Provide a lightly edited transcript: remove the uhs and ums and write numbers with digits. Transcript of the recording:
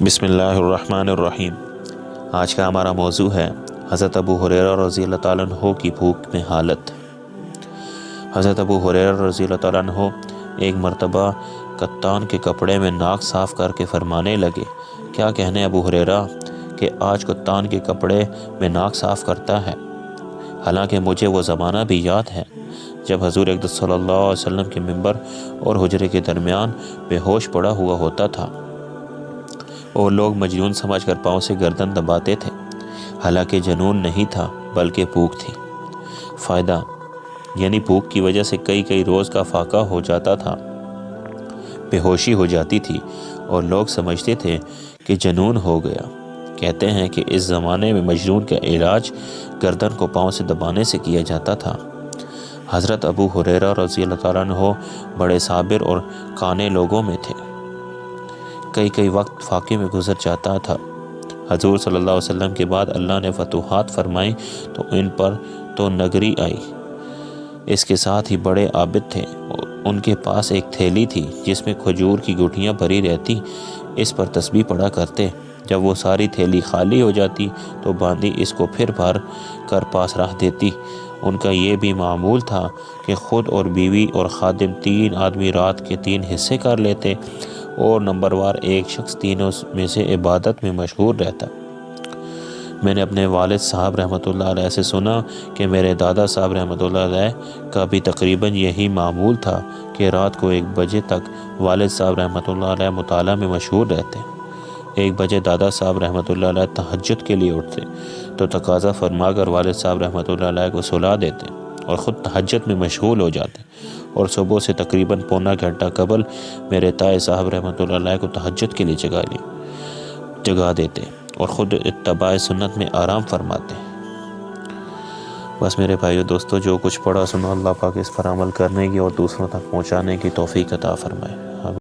بسم اللہ الرحمن الرحیم۔ آج کا ہمارا موضوع ہے حضرت ابو ہریرہ رضی اللہ تعالیٰ عنہ کی بھوک میں حالت۔ حضرت ابو ہریرہ رضی اللہ تعالیٰ عنہ ایک مرتبہ کتان کے کپڑے میں ناک صاف کر کے فرمانے لگے، کیا کہنے ابو ہریرہ کہ آج کتان کے کپڑے میں ناک صاف کرتا ہے، حالانکہ مجھے وہ زمانہ بھی یاد ہے جب حضور اقدس صلی اللہ علیہ وسلم کے ممبر اور حجرے کے درمیان بے ہوش پڑا ہوا ہوتا تھا اور لوگ مجنون سمجھ کر پاؤں سے گردن دباتے تھے، حالانکہ جنون نہیں تھا بلکہ بھوک تھی۔ فائدہ یعنی بھوک کی وجہ سے کئی روز کا فاقہ ہو جاتا تھا، بے ہوشی ہو جاتی تھی اور لوگ سمجھتے تھے کہ جنون ہو گیا۔ کہتے ہیں کہ اس زمانے میں مجنون کا علاج گردن کو پاؤں سے دبانے سے کیا جاتا تھا۔ حضرت ابو ہریرہ رضی اللہ تعالیٰ عنہ بڑے صابر اور کانے لوگوں میں تھے۔ کئی وقت فاقے میں گزر جاتا تھا۔ حضور صلی اللہ علیہ وسلم کے بعد اللہ نے فتوحات فرمائی تو ان پر تو نگری آئی۔ اس کے ساتھ ہی بڑے عابد تھے، ان کے پاس ایک تھیلی تھی جس میں کھجور کی گٹھیاں بھری رہتی، اس پر تسبیح پڑھا کرتے۔ جب وہ ساری تھیلی خالی ہو جاتی تو باندی اس کو پھر بھر کر پاس رکھ دیتی۔ ان کا یہ بھی معمول تھا کہ خود اور بیوی اور خادم 3 آدمی رات کے 3 حصے کر لیتے اور نمبروار ایک شخص تینوں میں سے عبادت میں مشغول رہتا۔ میں نے اپنے والد صاحب رحمۃ اللہ علیہ سے سنا کہ میرے دادا صاحب رحمۃ اللہ علیہ کا بھی تقریباً یہی معمول تھا کہ رات کو 1 بجے تک والد صاحب رحمۃ اللہ علیہ مطالعہ میں مشغول رہتے۔ 1 بجے دادا صاحب رحمۃ اللہ علیہ تہجد کے لیے اٹھتے تو تقاضا فرما کر والد صاحب رحمۃ اللہ علیہ کو سلا دیتے اور خود تہجد میں مشغول ہو جاتے، اور صبح سے تقریباً پونا گھنٹہ قبل میرے تائے صاحب رحمۃ اللہ علیہ کو تہجد کے لیے جگا دیتے اور خود اتباع سنت میں آرام فرماتے۔ بس میرے بھائیو دوستو، جو کچھ پڑھا سنا اللہ پاک اس پر عمل کرنے کی اور دوسروں تک پہنچانے کی توفیق عطا فرمائے۔